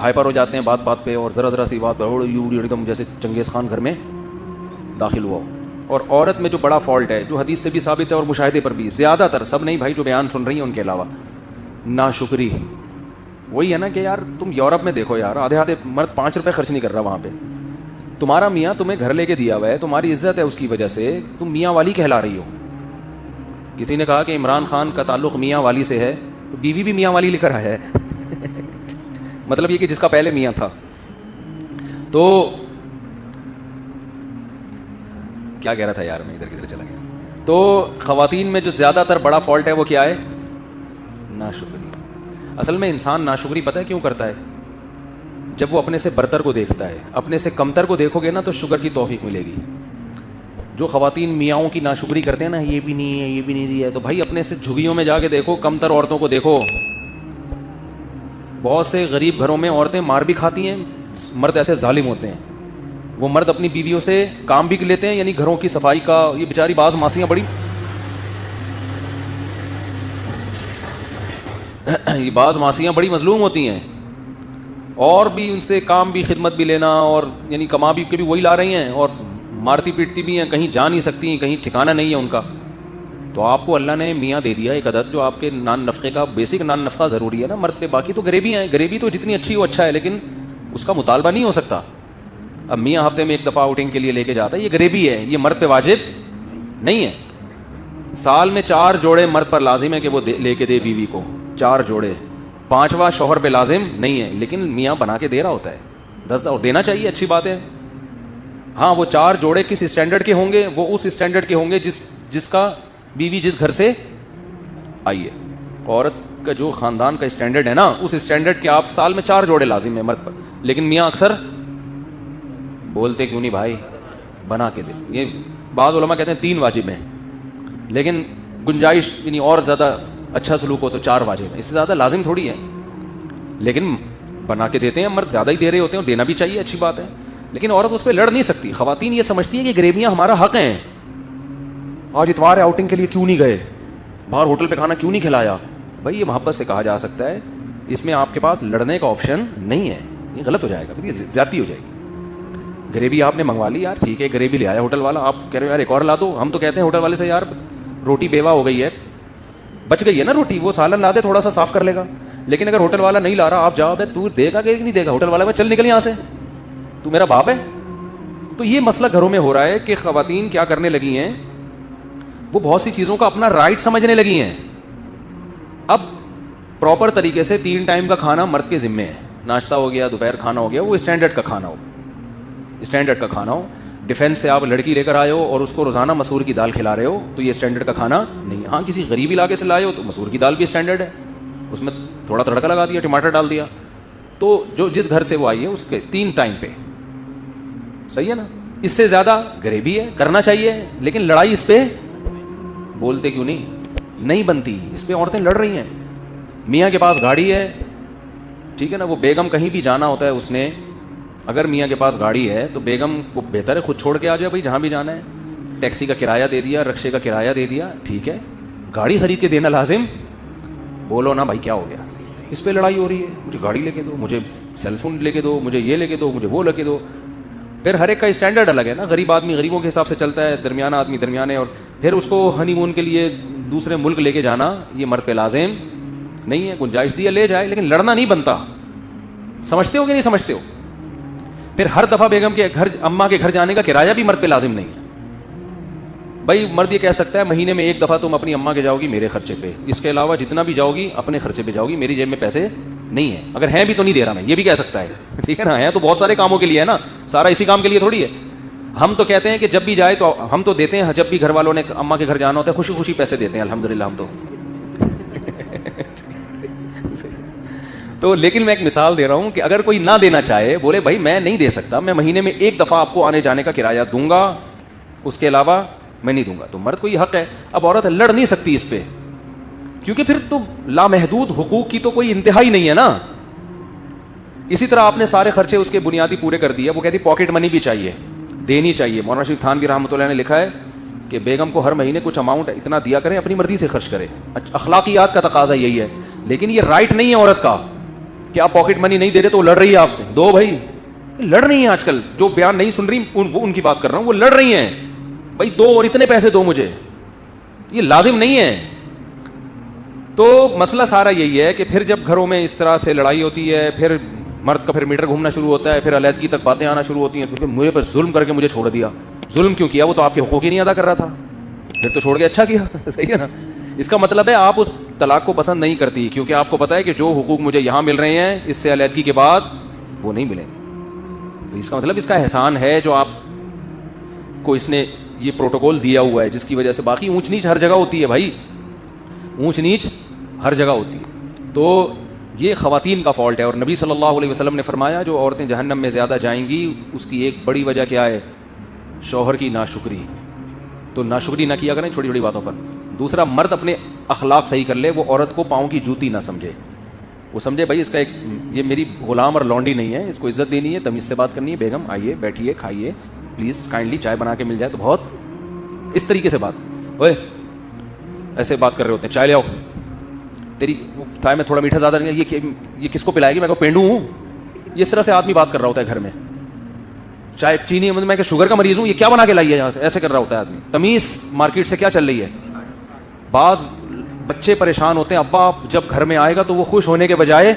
Hyper ہو جاتے ہیں بات بات پہ, اور ذرا ذرا سی بات پر ایک دم جیسے چنگیز خان گھر میں داخل ہوا ہو. اور عورت میں جو بڑا فالٹ ہے, جو حدیث سے بھی ثابت ہے اور مشاہدے پر بھی, زیادہ تر, سب نہیں بھائی جو بیان سن رہی ہیں ان کے علاوہ, ناشکری. وہی ہے نا کہ یار تم یورپ میں دیکھو یار, آدھے مرد 5 روپے خرچ نہیں کر رہا وہاں پہ. تمہارا میاں تمہیں گھر لے کے دیا ہوا ہے, تمہاری عزت ہے اس کی وجہ سے, تم میاں والی کہلا رہی ہو. کسی نے کہا کہ عمران خان کا تعلق میاں والی سے ہے, تو بیوی بھی میاں والی لے کر آیا ہے. مطلب یہ کہ جس کا پہلے میاں تھا. تو کیا کہہ رہا تھا یار, میں ادھر کدھر چلا گیا. تو خواتین میں جو زیادہ تر بڑا فالٹ ہے وہ کیا ہے؟ ناشکری. اصل میں انسان ناشکری پتہ ہے کیوں کرتا ہے؟ جب وہ اپنے سے برتر کو دیکھتا ہے. اپنے سے کمتر کو دیکھو گے نا تو شکر کی توفیق ملے گی. جو خواتین میاؤں کی ناشکری کرتے ہیں نا, یہ بھی نہیں ہے, یہ بھی نہیں دیا, تو بھائی اپنے سے جھگیوں میں جا کے دیکھو, کمتر عورتوں کو دیکھو. بہت سے غریب گھروں میں عورتیں مار بھی کھاتی ہیں, مرد ایسے ظالم ہوتے ہیں. وہ مرد اپنی بیویوں سے کام بھی لیتے ہیں, یعنی گھروں کی صفائی کا. یہ بیچاری بعض ماسیاں بڑی یہ بعض ماسیاں بڑی مظلوم ہوتی ہیں, اور بھی ان سے کام بھی, خدمت بھی لینا, اور یعنی کما بھی کے بھی وہی لا رہی ہیں, اور مارتی پیٹتی بھی ہیں, کہیں جا نہیں سکتی, کہیں ٹھکانہ نہیں ہے ان کا. تو آپ کو اللہ نے میاں دے دیا ایک عدد جو آپ کے نان نفقے کا, بیسک نان نفقہ ضروری ہے نا مرد پہ. باقی تو غریبی ہیں, غریبی تو جتنی اچھی ہو اچھا ہے, لیکن اس کا مطالبہ نہیں ہو سکتا. اب میاں ہفتے میں ایک دفعہ آؤٹنگ کے لیے لے کے جاتا ہے, یہ غریبی ہے, یہ مرد پہ واجب نہیں ہے. سال میں 4 جوڑے مرد پر لازم ہے کہ وہ لے کے دے بیوی کو, 4 جوڑے. 5واں شوہر پہ لازم نہیں ہے, لیکن میاں بنا کے دے رہا ہوتا ہے. 10 اور دینا چاہیے, اچھی بات ہے. ہاں وہ 4 جوڑے کس اسٹینڈرڈ کے ہوں گے؟ وہ اس اسٹینڈرڈ کے ہوں گے جس کا بیوی جس گھر سے آئی ہے. عورت کا جو خاندان کا اسٹینڈرڈ ہے نا, اس اسٹینڈرڈ کے آپ سال میں 4 جوڑے لازم ہے مرد پر. لیکن میاں اکثر بولتے کیوں نہیں بھائی بنا کے دے. یہ بعض علماء کہتے ہیں 3 واجب ہیں, لیکن گنجائش یعنی اور زیادہ اچھا سلوک ہو تو 4 واجب ہیں, اس سے زیادہ لازم تھوڑی ہے. لیکن بنا کے دیتے ہیں, مرد زیادہ ہی دے رہے ہوتے ہیں, اور دینا بھی چاہیے, اچھی بات ہے. لیکن عورت اس پہ لڑ نہیں سکتی. خواتین یہ سمجھتی ہے کہ غریبیاں ہمارا حق ہیں. آج اتوار ہے, آؤٹنگ کے لیے کیوں نہیں گئے, باہر ہوٹل پہ کھانا کیوں نہیں کھلایا. بھائی یہ محبت سے کہا جا سکتا ہے, اس میں آپ کے پاس لڑنے کا آپشن نہیں ہے. یہ غلط ہو جائے گا, پھر یہ زیادتی ہو جائے گی. غریبی آپ نے منگوا لی یار, ٹھیک ہے, غریبی لے آیا ہوٹل والا, آپ کہہ رہے ہو یار ایک اور لا دو. ہم تو کہتے ہیں ہوٹل والے سے یار روٹی بیوہ ہو گئی ہے, بچ گئی ہے نا روٹی, وہ سالن لا دے, تھوڑا سا صاف کر لے گا. لیکن اگر ہوٹل والا نہیں لا رہا, آپ جاؤ, تو دے گا کہ نہیں دے گا؟ ہوٹل والا چل نکل یہاں سے, تو میرا باپ ہے. تو یہ مسئلہ گھروں میں ہو رہا ہے کہ خواتین کیا کرنے لگی ہیں, وہ بہت سی چیزوں کا اپنا رائٹ سمجھنے لگی ہیں. اب پراپر طریقے سے 3 ٹائم کا کھانا مرد کے ذمے ہے. ناشتہ ہو گیا, دوپہر کھانا ہو گیا, وہ اسٹینڈرڈ کا کھانا ہو, اسٹینڈرڈ کا کھانا ہو. ڈیفینس سے آپ لڑکی لے کر آئے ہو اور اس کو روزانہ مسور کی دال کھلا رہے ہو, تو یہ اسٹینڈرڈ کا کھانا نہیں. ہاں کسی غریب علاقے سے لائے ہو تو مسور کی دال بھی اسٹینڈرڈ ہے, اس میں تھوڑا تڑکا لگا دیا, ٹماٹر ڈال دیا, تو جو جس گھر سے وہ آئی ہے اس کے 3 ٹائم پہ صحیح ہے نا. اس سے زیادہ غریبی ہے, کرنا چاہیے, لیکن لڑائی اس پہ بولتے کیوں نہیں بنتی. اس پہ عورتیں لڑ رہی ہیں. میاں کے پاس گاڑی ہے, ٹھیک ہے نا, وہ بیگم کہیں بھی جانا ہوتا ہے, اس نے اگر میاں کے پاس گاڑی ہے تو بیگم کو بہتر ہے خود چھوڑ کے آ جائے بھائی, جہاں بھی جانا ہے. ٹیکسی کا کرایہ دے دیا, رکشے کا کرایہ دے دیا, ٹھیک ہے. گاڑی خرید کے دینا لازم, بولو نا بھائی کیا ہو گیا. اس پہ لڑائی ہو رہی ہے, مجھے گاڑی لے کے دو, مجھے سیل فون لے کے دو, مجھے یہ لے کے دو, مجھے وہ لے کے دو. پھر ہر ایک کا اسٹینڈرڈ الگ ہے نا. غریب آدمی غریبوں کے حساب سے چلتا ہے, درمیانہ آدمی درمیانے, اور پھر اس کو ہنی مون کے لیے دوسرے ملک لے کے جانا یہ مرد پہ لازم نہیں ہے. گنجائش دی ہے لے جائے, لیکن لڑنا نہیں بنتا. سمجھتے ہو کہ نہیں سمجھتے ہو؟ پھر ہر دفعہ بیگم کے گھر, اماں کے گھر جانے کا کرایہ بھی مرد پہ لازم نہیں ہے. بھائی مرد یہ کہہ سکتا ہے مہینے میں 1 دفعہ تم اپنی اماں کے جاؤ گی میرے خرچے پہ, اس کے علاوہ جتنا بھی جاؤ گی اپنے خرچے پہ جاؤ گی, میری جیب میں پیسے نہیں ہے. اگر ہیں بھی تو نہیں دے رہا میں, یہ بھی کہہ سکتا ہے, ٹھیک ہے نا. ہیں تو بہت سارے کاموں کے لیے ہے نا, سارا اسی کام کے لیے تھوڑی ہے. ہم تو کہتے ہیں کہ جب بھی جائے تو ہم تو دیتے ہیں, جب بھی گھر والوں نے اماں کے گھر جانا ہوتا ہے خوشی خوشی پیسے دیتے ہیں الحمدللہ ہم تو لیکن میں ایک مثال دے رہا ہوں کہ اگر کوئی نہ دینا چاہے, بولے بھائی میں نہیں دے سکتا, میں مہینے میں 1 دفعہ آپ کو آنے جانے کا کرایہ دوں گا, اس کے علاوہ میں نہیں دوں گا, تو مرد کو یہ حق ہے. اب عورت لڑ نہیں سکتی اس پہ, کیونکہ پھر تو لامحدود حقوق کی تو کوئی انتہا ہی نہیں ہے نا. اسی طرح آپ نے سارے خرچے اس کے بنیادی پورے کر دیے, وہ کہتی پاکٹ منی بھی چاہیے, دینی چاہیے. مولانا شریف تھانوی رحمۃ اللہ نے لکھا ہے کہ بیگم کو ہر مہینے کچھ اماؤنٹ اتنا دیا کریں, اپنی مرضی سے خرچ کرے. اخلاقیات کا تقاضا یہی ہے, لیکن یہ رائٹ نہیں ہے عورت کا. کہ آپ پاکٹ منی نہیں دے رہے تو وہ لڑ رہی ہے آپ سے. دو بھائی, لڑ رہی ہیں آج کل جو بیان نہیں سن رہی ان کی بات کر رہا ہوں, وہ لڑ رہی ہیں بھائی دو اور اتنے پیسے دو مجھے, یہ لازم نہیں ہے. تو مسئلہ سارا یہی ہے کہ پھر جب گھروں میں اس طرح سے لڑائی ہوتی ہے, پھر مرد کا پھر میٹر گھومنا شروع ہوتا ہے, پھر علیحدگی تک باتیں آنا شروع ہوتی ہیں, پھر مجھے پر ظلم کر کے مجھے چھوڑ دیا. ظلم کیوں کیا؟ وہ تو آپ کے حقوق ہی نہیں ادا کر رہا تھا, پھر تو چھوڑ کے اچھا کیا. صحیح ہے نا. اس کا مطلب ہے آپ اس طلاق کو پسند نہیں کرتی, کیونکہ آپ کو پتا ہے کہ جو حقوق مجھے یہاں مل رہے ہیں اس سے علیحدگی کے بعد وہ نہیں ملیں گے. تو اس کا مطلب اس کا احسان ہے جو آپ کو اس نے یہ پروٹوکول دیا ہوا ہے, جس کی وجہ سے باقی اونچ نیچ ہر جگہ ہوتی ہے بھائی, اونچ نیچ ہر جگہ ہوتی ہے. تو یہ خواتین کا فالٹ ہے. اور نبی صلی اللہ علیہ وسلم نے فرمایا جو عورتیں جہنم میں زیادہ جائیں گی اس کی ایک بڑی وجہ کیا ہے؟ شوہر کی ناشکری. تو ناشکری نہ کیا کریں چھوٹی چھوٹی باتوں پر. دوسرا, مرد اپنے اخلاق صحیح کر لے, وہ عورت کو پاؤں کی جوتی نہ سمجھے, وہ سمجھے بھائی اس کا ایک یہ میری غلام اور لونڈی نہیں ہے, اس کو عزت دینی ہے, تمیز سے بات کرنی ہے, بیگم آئیے بیٹھیے کھائیے پلیز کائنڈلی چائے بنا کے مل جائے, تو بہت اس طریقے سے بات. اوے ایسے بات کر رہے ہوتے ہیں, چائے لے آؤ, تیری چائے میں تھوڑا میٹھا زیادہ نہیں ہے, یہ کس کو پلائے گی, میں کو پینڈو ہوں. اس طرح سے آدمی بات کر رہا ہوتا ہے گھر میں, چائے چینی میں کہ شوگر کا مریض ہوں, یہ کیا بنا کے لائی ہے یہاں سے, ایسے کر رہا ہوتا ہے آدمی. تمیز مارکیٹ سے کیا چل رہی ہے. بعض بچے پریشان ہوتے ہیں, ابا جب گھر میں آئے گا تو وہ خوش ہونے کے بجائے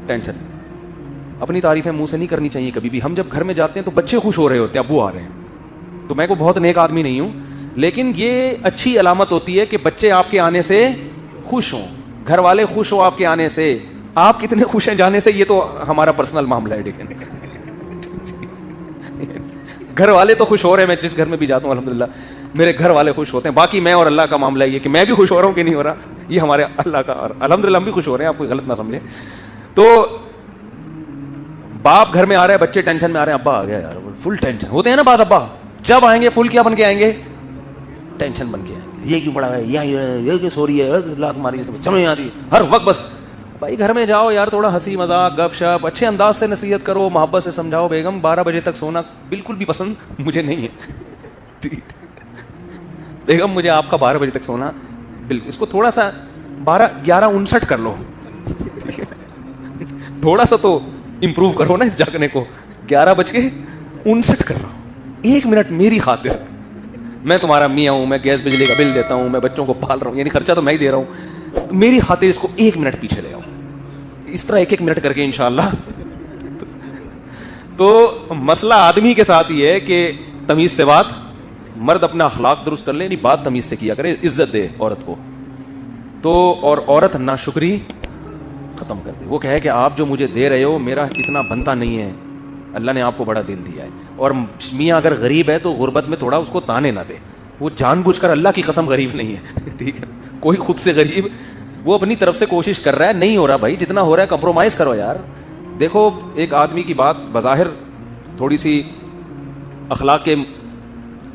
ٹینشن. اپنی تعریفیں منہ سے نہیں کرنی چاہیے کبھی بھی. ہم جب گھر میں جاتے ہیں تو بچے خوش ہو رہے ہوتے ہیں, ابو آ رہے ہیں. تو میں کو بہت نیک آدمی نہیں ہوں, لیکن یہ اچھی علامت ہوتی ہے کہ بچے آپ کے آنے سے خوش ہوں, گھر والے خوش ہوں آپ کے آنے سے. آپ کتنے خوش ہیں جانے سے یہ تو ہمارا پرسنل معاملہ ہے, لیکن گھر والے تو خوش ہو رہے ہیں. میں جس گھر میں بھی جاتا ہوں الحمدللہ میرے گھر والے خوش ہوتے ہیں. باقی میں اور اللہ کا معاملہ یہ کہ میں بھی خوش ہو رہا ہوں کہ نہیں ہو رہا, یہ ہمارے اللہ کا, اور الحمدللہ ہم بھی خوش ہو رہے ہیں, آپ کوئی غلط نہ سمجھیں. تو باپ گھر میں آ رہا ہے, بچے ٹینشن میں آ رہے ہیں, ابا آ گیا یار, فل ٹینشن ہوتے ہیں نا بعض ابا, جب آئیں گے فل کیا بن کے آئیں گے, ٹینشن بن کے آئیں گے. یہ کیوں پڑا ہے, یہ کیوں سو رہی ہے, لات ماری سمجھ نہیں آتی ہر وقت. بس بھائی گھر میں جاؤ یار, تھوڑا ہنسی مذاق گپ شپ اچھے انداز سے نصیحت کرو, محبت سے سمجھاؤ. بیگم 12 بجے تک سونا بالکل بھی پسند مجھے نہیں ہے, بیگم مجھے آپ کا 12 بجے تک سونا بالکل, اس کو تھوڑا سا 11:59 کر لو, تھوڑا سا تو امپروو کرو نا اس جاگنے کو. 11:59 کر رہا ہوں, 1 منٹ میری خاطر. میں تمہارا میاں ہوں, میں گیس بجلی کا بل دیتا ہوں, میں بچوں کو پال رہا ہوں, یعنی خرچہ تو میں ہی دے رہا ہوں, میری خاطر اس کو 1 منٹ پیچھے لے آؤ. اس طرح 1 منٹ کر کے انشاءاللہ. تو مسئلہ آدمی کے ساتھ یہ ہے کہ تمیز سے بات, مرد اپنا اخلاق درست کر لے, نہیں بات تمیز سے کیا کرے, عزت دے عورت کو. تو اور عورت ناشکری ختم کر دے. وہ کہے کہ آپ جو مجھے دے رہے ہو میرا اتنا بنتا نہیں ہے, اللہ نے آپ کو بڑا دل دیا ہے. اور میاں اگر غریب ہے تو غربت میں تھوڑا اس کو تانے نہ دے, وہ جان بوجھ کر اللہ کی قسم غریب نہیں ہے, ٹھیک ہے, کوئی خود سے غریب, وہ اپنی طرف سے کوشش کر رہا ہے, نہیں ہو رہا بھائی, جتنا ہو رہا ہے کمپرومائز کرو یار. دیکھو ایک آدمی کی بات بظاہر تھوڑی سی اخلاق کے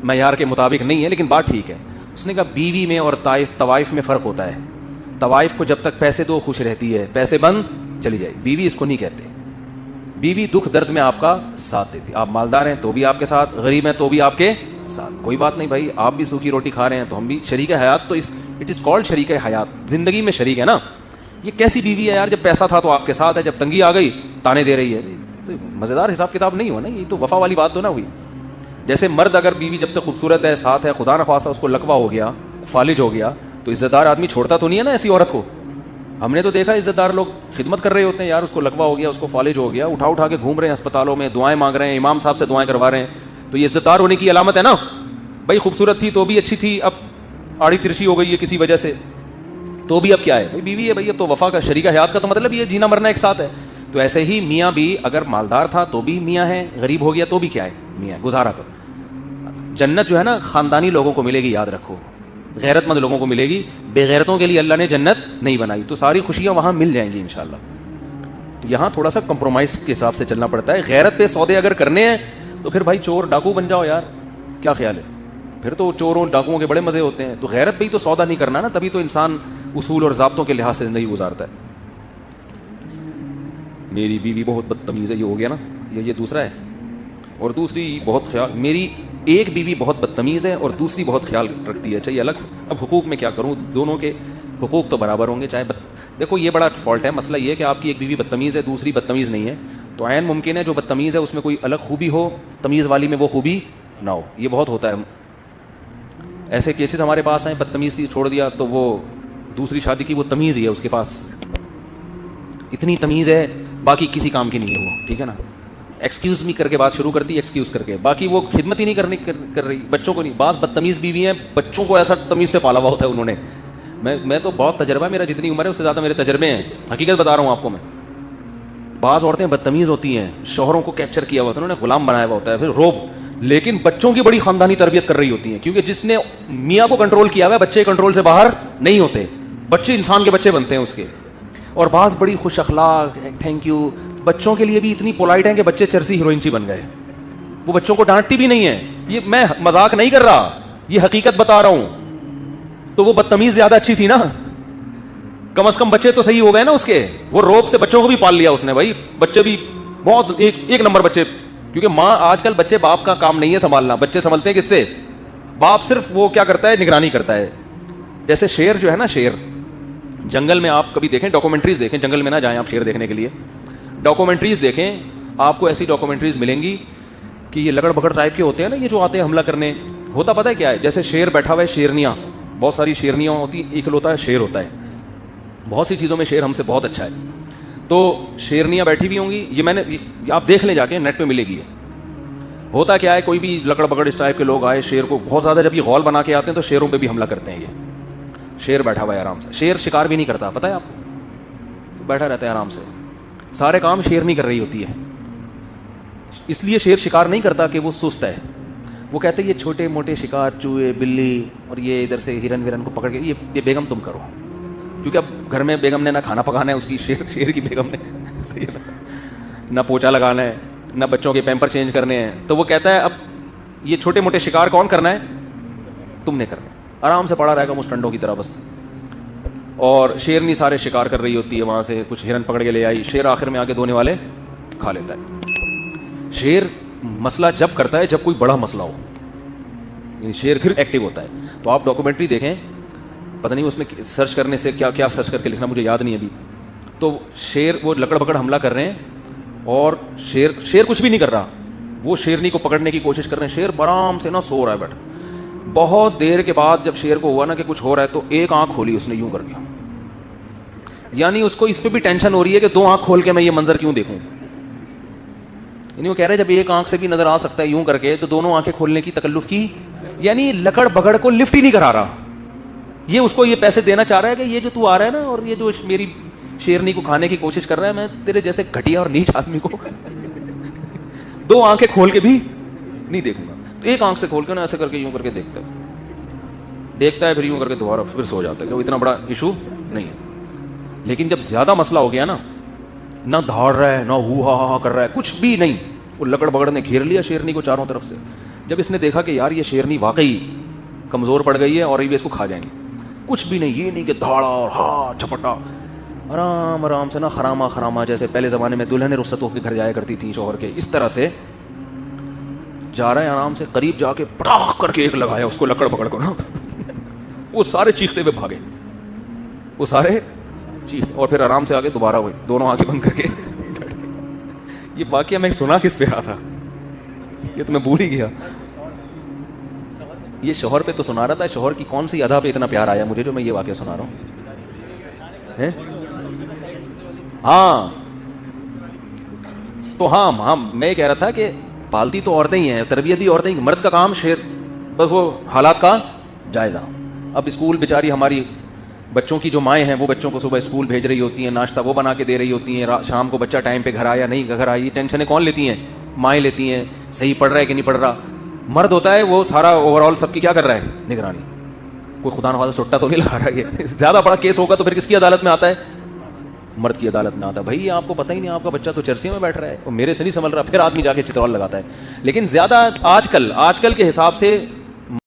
معیار کے مطابق نہیں ہے, لیکن بات ٹھیک ہے. اس نے کہا بیوی میں اور طوائف میں فرق ہوتا ہے. طوائف کو جب تک پیسے دو خوش رہتی ہے, پیسے بند چلی جائے. بیوی اس کو نہیں کہتے. بیوی دکھ درد میں آپ کا ساتھ دیتی. آپ مالدار ہیں تو بھی آپ کے ساتھ, غریب ہیں تو بھی آپ کے ساتھ, کوئی بات نہیں بھائی, آپ بھی سوکھی روٹی کھا رہے ہیں تو ہم بھی شریک حیات. تو اٹ از کالڈ شریک حیات, زندگی میں شریک ہے نا. یہ کیسی بیوی ہے یار, جب پیسہ تھا تو آپ کے ساتھ ہے, جب تنگی آ گئی تانے دے رہی ہے. تو مزیدار حساب کتاب نہیں ہوا نا, یہ تو وفا والی بات تو نہ ہوئی. جیسے مرد اگر بیوی جب تک خوبصورت ہے, ساتھ ہے, خدا نخواستہ اس کو لقوہ ہو گیا, فالج ہو گیا, تو عزت دار آدمی چھوڑتا تو نہیں ہے نا ایسی عورت کو. ہم نے تو دیکھا عزت دار لوگ خدمت کر رہے ہوتے ہیں, یار اس کو لقوہ ہو گیا, اس کو فالج ہو گیا, اٹھا کے گھوم رہے ہیں اسپتالوں میں, دعائیں مانگ رہے ہیں, امام صاحب سے دعائیں کروا رہے ہیں. تو یہ عزت دار ہونے کی علامت ہے نا بھائی. خوبصورت تھی تو بھی اچھی تھی, اب آڑی ترچی ہو گئی ہے کسی وجہ سے, تو بھی اب کیا ہے بھائی, بیوی ہے بھائی, اب تو وفا کا شریک حیات کا تو مطلب یہ جینا مرنا ایک ساتھ ہے. تو ایسے ہی میاں بھی اگر مالدار تھا تو بھی میاں ہے, غریب ہو گیا تو بھی کیا ہے, میاں, گزارا کر. جنت جو ہے نا خاندانی لوگوں کو ملے گی, یاد رکھو, غیرت مند لوگوں کو ملے گی. بے غیرتوں کے لیے اللہ نے جنت نہیں بنائی, تو ساری خوشیاں وہاں مل جائیں گی انشاءاللہ. تو یہاں تھوڑا سا کمپرومائز کے حساب سے چلنا پڑتا ہے. غیرت پہ سودے اگر کرنے ہیں تو پھر بھائی چور ڈاکو بن جاؤ یار, کیا خیال ہے, پھر تو چوروں ڈاکوؤں کے بڑے مزے ہوتے ہیں. تو غیرت پہ ہی تو سودا نہیں کرنا نا, تبھی تو انسان اصول اور ضابطوں کے لحاظ سے زندگی گزارتا ہے. میری بیوی بہت بدتمیز ہے, یہ ہو گیا نا, یہ دوسرا ہے. اور دوسری بہت خیال, میری ایک بیوی بہت بدتمیز ہے اور دوسری بہت خیال رکھتی ہے. چاہیے الگ. اب حقوق میں کیا کروں, دونوں کے حقوق تو برابر ہوں گے, چاہے دیکھو یہ بڑا فالٹ ہے. مسئلہ یہ ہے کہ آپ کی ایک بیوی بدتمیز ہے, دوسری بدتمیز نہیں ہے, تو عین ممکن ہے جو بدتمیز ہے اس میں کوئی الگ خوبی ہو, تمیز والی میں وہ خوبی نہ ہو. یہ بہت ہوتا ہے, ایسے کیسز ہمارے پاس ہیں. بدتمیز تھی, چھوڑ دیا, تو وہ دوسری شادی کی, وہ تمیز ہی ہے اس کے پاس, اتنی تمیز ہے, باقی کسی کام کی نہیں ہے وہ, ٹھیک ہے نا. ایکسکیوز می کر کے بات شروع کرتی, ایکسکیوز کر کے, باقی وہ خدمت ہی نہیں کر رہی, بچوں کو نہیں. بعض بدتمیز بیوی ہیں, بچوں کو ایسا تمیز سے پالا ہوا ہوتا ہے انہوں نے. میں تو بہت تجربہ ہے میرا, جتنی عمر ہے اس سے زیادہ میرے تجربے ہیں, حقیقت بتا رہا ہوں آپ کو میں. بعض عورتیں بدتمیز ہوتی ہیں, شوہروں کو کیپچر کیا ہوا ہوتا ہے, انہوں نے غلام بنایا ہوا ہوتا ہے, پھر روب, لیکن بچوں کی بڑی خاندانی تربیت کر رہی ہوتی ہیں, کیونکہ جس نے میاں کو کنٹرول کیا ہوا ہے, بچے کنٹرول سے باہر نہیں ہوتے, بچے انسان کے بچے بنتے ہیں اس کے. اور بعض بڑی خوش اخلاق, تھینک یو, بچوں کے لیے بھی اتنی پولائٹ ہیں کہ بچے چرسی ہیروئنچی بن گئے, وہ بچوں کو ڈانٹتی بھی نہیں ہے. یہ میں مذاق نہیں کر رہا, یہ حقیقت بتا رہا ہوں. تو وہ بدتمیز زیادہ اچھی تھی نا, کم از کم بچے تو صحیح ہو گئے نا اس کے. وہ روب سے بچوں کو بھی پال لیا اس نے بھائی, بچے بھی بہت ایک نمبر بچے, کیونکہ ماں آج کل بچے, باپ کا کام نہیں ہے سنبھالنا, بچے سنبھلتے ہیں کس سے؟ باپ صرف وہ کیا کرتا ہے, نگرانی کرتا ہے. جیسے شیر جو ہے نا, شیر جنگل میں, آپ کبھی دیکھیں ڈاکومنٹریز دیکھیں, جنگل میں نہ جائیں آپ شیر دیکھنے کے لیے, ڈاکومنٹریز دیکھیں, آپ کو ایسی ڈاکومنٹریز ملیں گی کہ یہ لگڑ بگڑ ٹائپ کے ہوتے ہیں نا, یہ جو آتے ہیں حملہ کرنے. ہوتا پتہ ہے کیا ہے, جیسے شیر بیٹھا ہوا ہے, شیرنیاں, بہت ساری شیرنیاں ہوتی ہیں, ایک ہوتا ہے شیر ہوتا ہے, بہت سی چیزوں میں شیر ہم سے بہت اچھا ہے. تو شیرنیاں بیٹھی ہوئی ہوں گی, یہ میں نے, آپ دیکھ لیں جا کے, نیٹ پہ ملے گی. ہوتا کیا ہے, کوئی بھی لکڑ بگڑ اس ٹائپ کے لوگ آئے, شیر کو بہت زیادہ جب یہ غول بنا کے آتے ہیں تو شیروں پہ بھی حملہ کرتے ہیں. یہ شیر بیٹھا ہوا ہے آرام سے, شیر شکار بھی نہیں کرتا, پتہ ہے آپ کو, بیٹھا رہتا ہے آرام سے, سارے کام شیر نہیں کر رہی ہوتی ہے. اس لیے شیر شکار نہیں کرتا کہ وہ سست ہے. وہ کہتے ہیں یہ چھوٹے موٹے شکار, چوہے, بلی, اور یہ ادھر سے ہرن ورن کو پکڑ کے, یہ بیگم تم کرو, کیونکہ اب گھر میں بیگم نے نہ کھانا پکانا ہے اس کی, شیر کی بیگم نے نہ پوچھا لگانا ہے, نہ بچوں کے پیمپر چینج کرنے ہیں. تو وہ کہتا ہے اب یہ چھوٹے موٹے شکار کون کرنا ہے, تم نے کرنا ہے. آرام سے پڑا رہے گا مسٹنڈوں کی طرح بس. اور شیرنی سارے شکار کر رہی ہوتی ہے, وہاں سے کچھ ہرن پکڑ کے لے آئی, شیر آخر میں آ کے دھونے والے کھا لیتا ہے. شیر مسئلہ جب کرتا ہے جب کوئی بڑا مسئلہ ہو, یعنی شیر پھر ایکٹیو ہوتا ہے. تو آپ ڈاکومنٹری دیکھیں, پتہ نہیں اس میں سرچ کرنے سے کیا کیا سرچ کر کے لکھنا, مجھے یاد نہیں ابھی. تو شیر وہ لکڑ پکڑ حملہ کر رہے ہیں, اور شیر کچھ بھی نہیں کر رہا, وہ شیرنی کو پکڑنے کی کوشش کر رہے ہیں. شیر آرام سے نا سو رہا ہے بیٹھا. بہت دیر کے بعد جب شیر کو ہوا نا کہ کچھ ہو رہا ہے, تو ایک آنکھ کھولی اس نے یوں کر کے, یعنی اس کو اس پہ بھی ٹینشن ہو رہی ہے کہ دو آنکھ کھول کے میں یہ منظر کیوں دیکھوں. یعنی وہ کہہ رہے ہیں جب ایک آنکھ سے بھی نظر آ سکتا ہے یوں کر کے, تو دونوں آنکھیں کھولنے کی تکلف کی, یعنی لکڑ بگڑ کو لفٹ ہی نہیں کرا رہا. یہ اس کو یہ پیسے دینا چاہ رہا ہے کہ یہ جو تو آ رہا ہے نا, اور یہ جو میری شیرنی کو کھانے کی کوشش کر رہا ہے, میں تیرے جیسے گھٹیا اور نیچ آدمی کو دو آنکھیں کھول کے بھی نہیں دیکھوں گا. تو ایک آنکھ سے کھول کے نا ایسے کر کے یوں کر کے دیکھتا ہے, پھر یوں کر کے دوبارہ پھر سو جاتا ہے کہ وہ اتنا بڑا ایشو نہیں ہے. لیکن جب زیادہ مسئلہ ہو گیا نا, نہ دھاڑ رہا ہے, نہ ہو ہا کر رہا ہے, کچھ بھی نہیں, وہ لکڑ بگڑ نے گھیر لیا شیرنی کو چاروں طرف سے. جب اس نے دیکھا کہ یار یہ شیرنی واقعی کمزور پڑ گئی ہے اور یہ اس کو کھا جائیں گے, کچھ بھی نہیں, یہ نہیں کہ دھاڑا اور ہاں جھپٹا, آرام سے نا خراما جیسے پہلے زمانے میں دلہنیں رخصت ہو کے گھر جایا کرتی تھیں شوہر کے, اس طرح سے جا رہے ہیں آرام سے. قریب جا کے پٹاخ کر کے ایک لگایا اس کو لکڑ پکڑ کو نا, وہ سارے چیختے ہوئے بھاگے, وہ سارے چیخ, اور پھر آرام سے آگے دوبارہ ہوئے, دونوں آنکھیں بند کر کے. یہ واقعہ میں سنا کس پہ رہا تھا, یہ تو میں بھول ہی گیا. یہ شوہر پہ تو سنا رہا تھا, شوہر کی کون سی ادا پہ اتنا پیار آیا مجھے جو میں یہ واقعہ سنا رہا ہوں. ہاں تو ہاں میں کہہ رہا تھا کہ پالتی تو عورتیں ہی ہیں, تربیت بھی عورتیں ہی, مرد کا کام شیر بس وہ حالات کا جائزہ. اب اسکول بیچاری ہماری بچوں کی جو مائیں ہیں, وہ بچوں کو صبح اسکول بھیج رہی ہوتی ہیں, ناشتہ وہ بنا کے دے رہی ہوتی ہیں, شام کو بچہ ٹائم پہ گھر آیا نہیں گھر آئی, ٹینشنیں کون لیتی ہیں, مائیں لیتی ہیں. صحیح پڑھ رہا ہے کہ نہیں پڑھ رہا, مرد ہوتا ہے وہ سارا اوور آل سب کی کیا کر رہا ہے, نگرانی. کوئی خدا نخواستہ سٹا تو نہیں لگا رہا ہے, زیادہ بڑا کیس ہوگا تو پھر کس کی عدالت میں آتا ہے, مرد کی عدالت میں آتا ہے. بھائی آپ کو پتہ ہی نہیں, آپ کا بچہ تو چرسی میں بیٹھ رہا ہے اور میرے سے نہیں سنبھل رہا, پھر آدمی جا کے چترال لگاتا ہے. لیکن زیادہ آج کل کے حساب سے